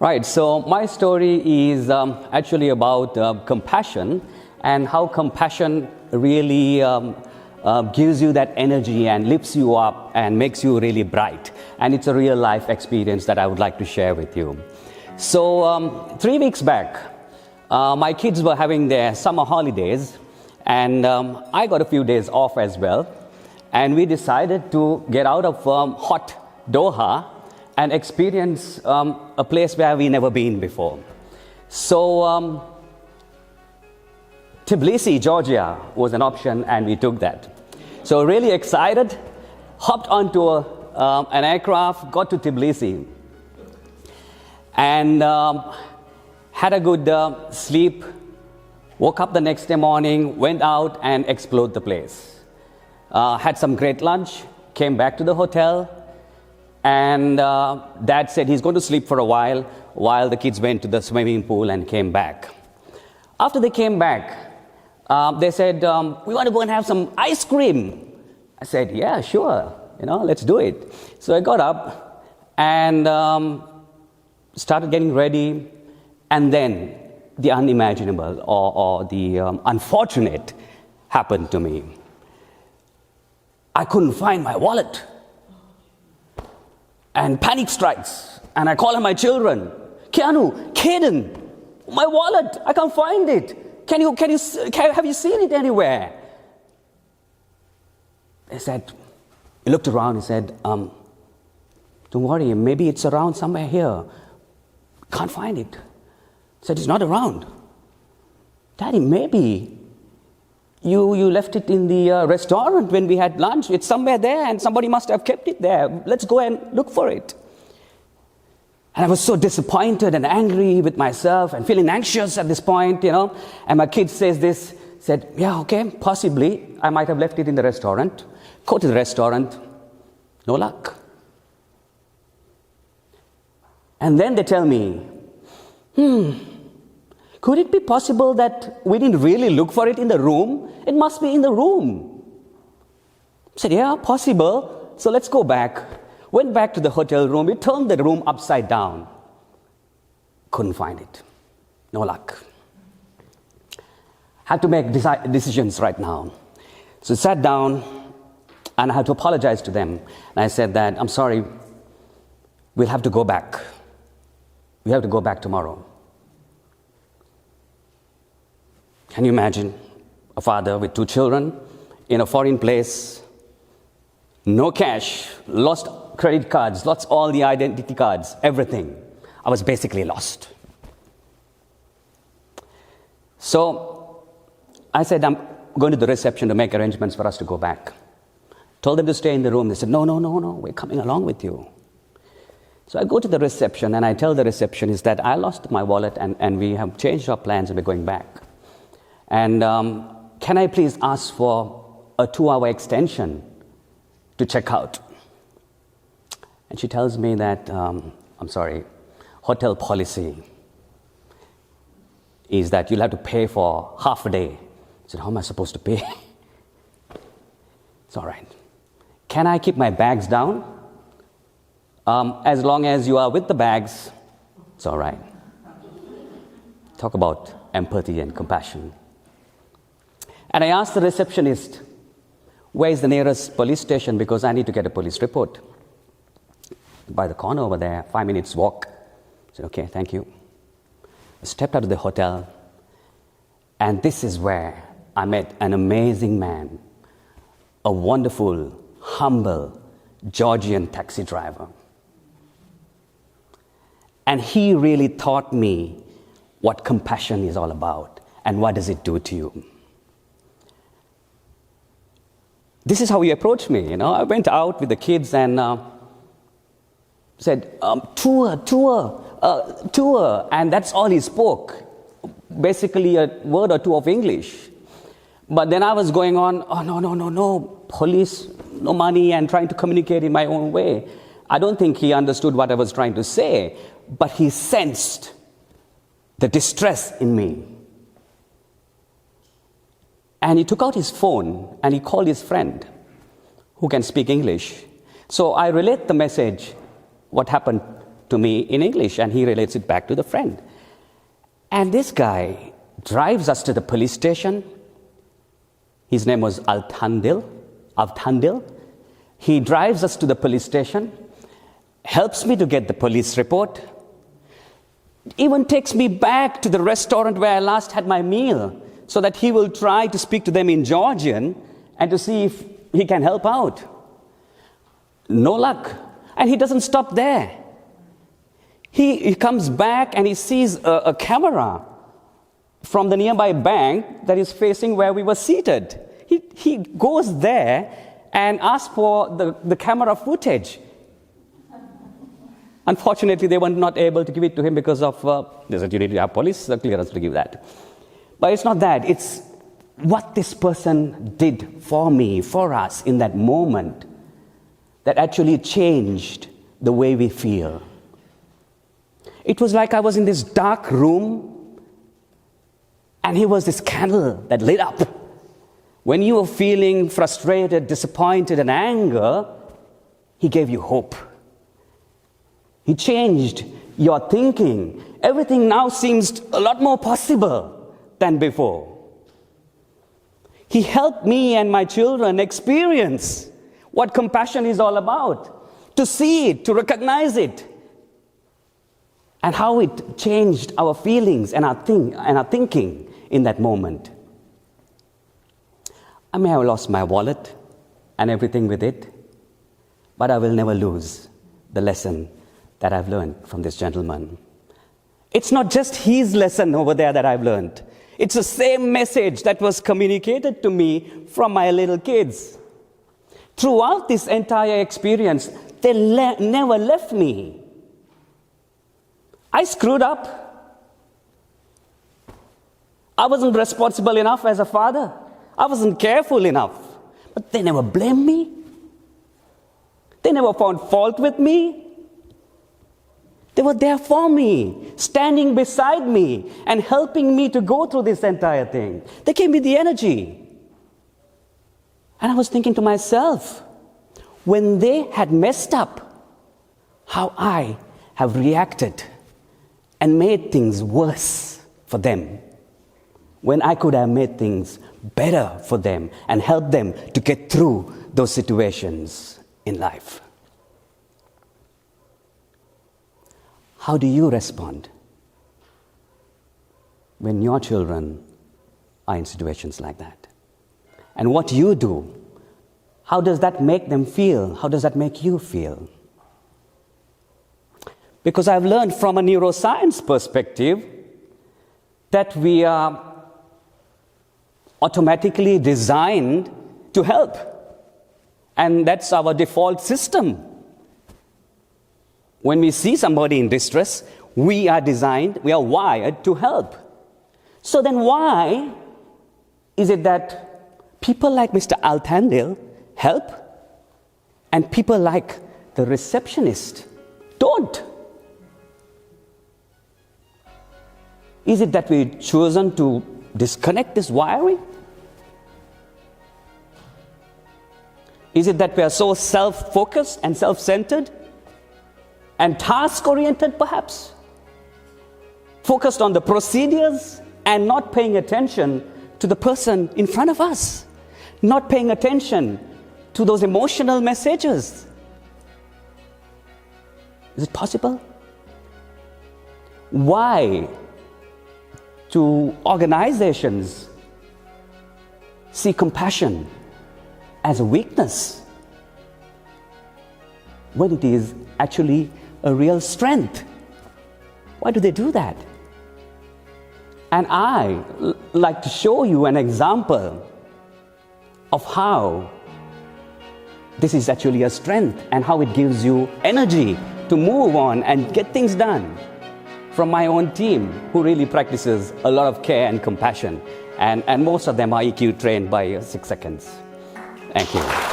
Right, so my story is actually about compassion and how compassion really gives you that energy and lifts you up and makes you really bright. And it's a real life experience that I would like to share with you. So 3 weeks back, my kids were having their summer holidays, and I got a few days off as well. And we decided to get out of hot Doha and experience a place where we never been before. So Tbilisi, Georgia was an option, and we took that. So really excited, hopped onto an aircraft, got to Tbilisi, and had a good sleep, woke up the next day morning, went out and explored the place. Had some great lunch, came back to the hotel, and Dad said he's going to sleep for a while the kids went to the swimming pool and came back. After they came back, they said, we want to go and have some ice cream. I said, yeah, sure, let's do it. So I got up and started getting ready, and then the unimaginable or the unfortunate happened to me. I couldn't find my wallet. And panic strikes, and I call on my children, Keanu, Caden, my wallet, I can't find it. Have you seen it anywhere? They said, he looked around and said, don't worry, maybe it's around somewhere here. Can't find it. I said, it's not around. Daddy, maybe you left it in the restaurant when we had lunch. It's somewhere there, and somebody must have kept it there. Let's go and look for it. And I was so disappointed and angry with myself and feeling anxious at this point, And my kid said, yeah, okay, possibly. I might have left it in the restaurant. Go to the restaurant. No luck. And then they tell me, could it be possible that we didn't really look for it in the room? It must be in the room. I said, yeah, possible. So let's go back. Went back to the hotel room. We turned the room upside down. Couldn't find it. No luck. Had to make decisions right now. So I sat down and I had to apologize to them. And I said that, I'm sorry, we'll have to go back. We have to go back tomorrow. Can you imagine a father with 2 children in a foreign place, no cash, lost credit cards, lost all the identity cards, everything. I was basically lost. So I said, I'm going to the reception to make arrangements for us to go back. Told them to stay in the room. They said, no, we're coming along with you. So I go to the reception and I tell the receptionist that I lost my wallet and we have changed our plans and we're going back. And can I please ask for a 2-hour extension to check out? And she tells me that, I'm sorry, hotel policy is that you'll have to pay for half a day. I said, how am I supposed to pay? It's all right. Can I keep my bags down? As long as you are with the bags, it's all right. Talk about empathy and compassion. And I asked the receptionist, where is the nearest police station, because I need to get a police report. By the corner over there, 5 minutes walk. I said, okay, thank you. I stepped out of the hotel, and this is where I met an amazing man, a wonderful, humble Georgian taxi driver. And he really taught me what compassion is all about and what does it do to you. This is how he approached me. I went out with the kids and said, tour, and that's all he spoke. Basically a word or two of English. But then I was going on, oh, no, police, no money, and trying to communicate in my own way. I don't think he understood what I was trying to say, but he sensed the distress in me. And he took out his phone and he called his friend who can speak English. So I relate the message, what happened to me in English, and he relates it back to the friend. And this guy drives us to the police station. His name was Avthandil. He drives us to the police station, helps me to get the police report, even takes me back to the restaurant where I last had my meal so that he will try to speak to them in Georgian and to see if he can help out. No luck. And he doesn't stop there. He comes back and he sees a camera from the nearby bank that is facing where we were seated. He goes there and asks for the camera footage. Unfortunately, they were not able to give it to him because of, they said you need to have police clearance to give that. But it's not that. It's what this person did for me, for us in that moment that actually changed the way we feel. It was like I was in this dark room and he was this candle that lit up. When you were feeling frustrated, disappointed, and anger, he gave you hope. He changed your thinking. Everything now seems a lot more possible than before. He helped me and my children experience what compassion is all about, to see it, to recognize it, and how it changed our feelings and our thinking in that moment. I may have lost my wallet and everything with it, but I will never lose the lesson that I've learned from this gentleman. It's not just his lesson over there that I've learned. It's the same message that was communicated to me from my little kids. Throughout this entire experience, they never left me. I screwed up. I wasn't responsible enough as a father. I wasn't careful enough. But they never blamed me. They never found fault with me. They were there for me, standing beside me and helping me to go through this entire thing. They gave me the energy. And I was thinking to myself, when they had messed up, how I have reacted and made things worse for them, when I could have made things better for them and helped them to get through those situations in life. How do you respond when your children are in situations like that? And what you do, how does that make them feel? How does that make you feel? Because I've learned from a neuroscience perspective that we are automatically designed to help. And that's our default system. When we see somebody in distress, we are wired to help. So then why is it that people like Mr. Avthandil help and people like the receptionist don't? Is it that we've chosen to disconnect this wiring? Is it that we are so self-focused and self-centered and task-oriented perhaps? Focused on the procedures and not paying attention to the person in front of us. Not paying attention to those emotional messages. Is it possible? Why do organizations see compassion as a weakness when it is actually a real strength? Why do they do that? And I like to show you an example of how this is actually a strength and how it gives you energy to move on and get things done. From my own team, who really practices a lot of care and compassion, and most of them are EQ trained by 6 seconds. Thank you.